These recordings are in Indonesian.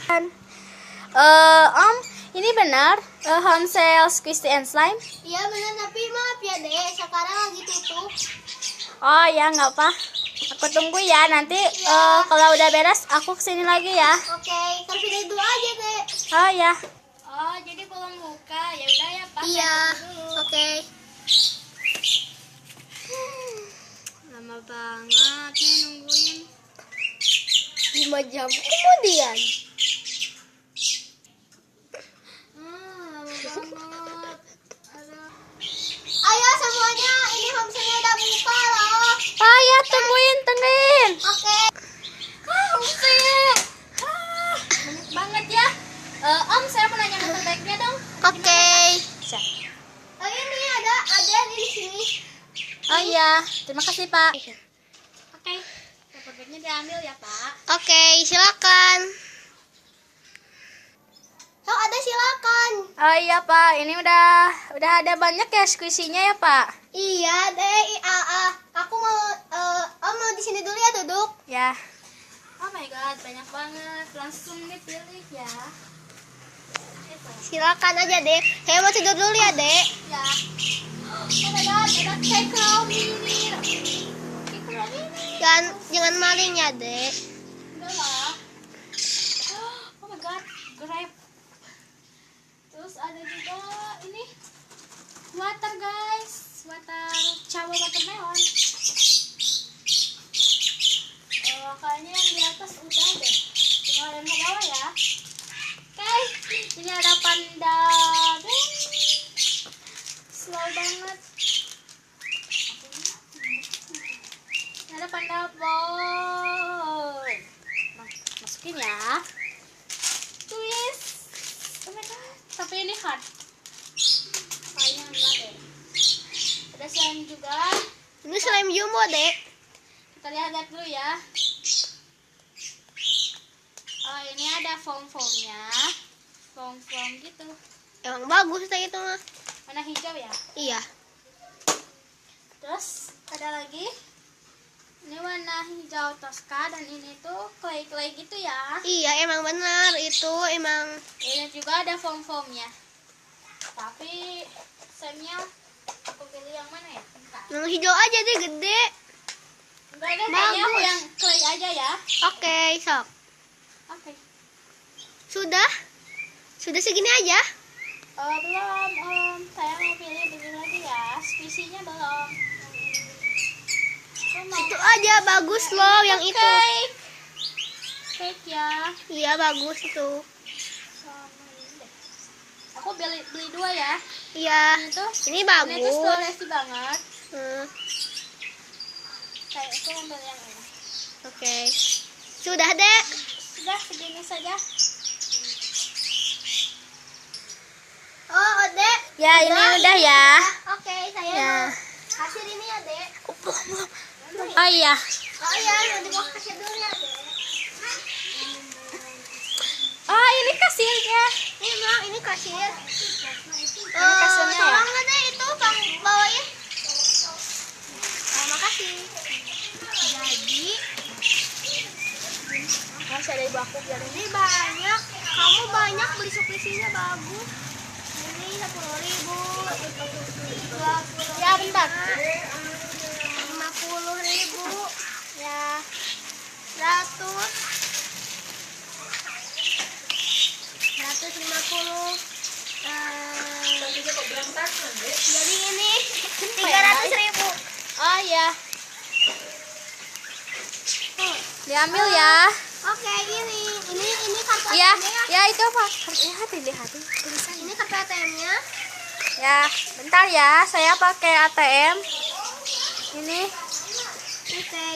Om, ini benar homesale squishy and slime? Iya benar, tapi maaf ya dek, sekarang lagi tutup. Oh ya, nggak apa. Aku tunggu ya, nanti kalau udah beres aku kesini lagi ya. Oke, tapi dari dulu aja dek. Oh ya. Oh, jadi belum buka. Ya udah ya, Pak. Iya, oke. Lama banget nih nungguin. 5 jam kemudian. Lama banget. Ayo semuanya, ini homesale udah buka loh. Oh ya, tungguin. Oke. Homesale. Banyak banget ya. Om, saya mau nanya motor baiknya dong. Oke. Bisa. Oh ini ada di sini. Oh iya, terima kasih Pak. Oke. Motor bagnya diambil ya, Pak. Oke, silakan. Oh ada silakan. Oh iya Pak, ini udah ada banyak ya squishy-nya ya Pak. Iya deh, aku mau mau di sini dulu ya duduk. Ya. Oh my god, banyak banget. Langsung dipilih ya. Silakan aja deh. Saya mau tidur dulu ya dek. Ya. Oh my god, ada cake mini. Cake mini. Jangan maling ya dek. Enggak lah. Oh my god, grape. Terus ada juga ini water guys, cawa watermelon. Kayaknya yang di atas udah deh, tinggal yang ke bawah ya. Oke, ini ada panda. Slow banget. Ini ada panda boy. Masukin ya. Twist. Oh my god. Tapi ini hard. Kayaknya enggak deh. Ada slime juga. Ini slime jumbo dek. Kita lihat dulu ya. Oh, ini ada foam-foamnya. Foam gitu. Emang bagus deh itu mah. Warna hijau ya. Iya. Terus ada lagi. Ini warna hijau toska dan ini tuh clay gitu ya. Iya emang benar itu emang. Ini juga ada foam-foamnya. Tapi slime-nya aku pilih yang mana ya? Bentar. Yang hijau aja deh gede. Enggak ada kayaknya aku Bagus. yang clay aja ya. Oke sok. Oke. Sudah segini aja. Belum, saya mau pilih begini lagi ya. Squishy-nya belum. Aku mau Itu aja bagus loh yang itu. cake ya. Iya bagus itu. Sama ini deh. Aku beli 2 ya. Iya. Ini tuh Ini ini tuh bagus. strawberry banget. Kayak aku ambil yang ini. Oke. Sudah dek. Sudah segini saja. Oh dek. Ya, ini udah ya. Oke saya Ya. mau kasih ini ya dek. Oh iya. Oh iya nanti mau kasih dulu ya dek. Oh, ini kasirnya. Ini kasir. Ini kasirnya ya? Tolong nggak deh itu bang bawain. Makasih. Jadi Masih ada ibu aku biar ini banyak. Kamu banyak beli squishy-nya bagus. Ini 10.000. Ya, bentar. 50.000. Ya. 100. 150. Jadi ini 300.000. Oh iya. Diambil ya. Oke ini kartu Iya, ATM-nya. ya itu Pak. Lihat Ini kartu ATM-nya. Ya, bentar ya. Saya pakai ATM. Ini. Oke.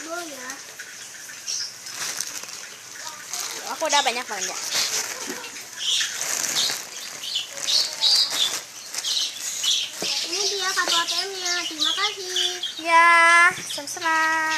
Dulu ya. Aku udah banyak belanja. Ini dia kartu ATM-nya. Terima kasih. Ya, sama-sama.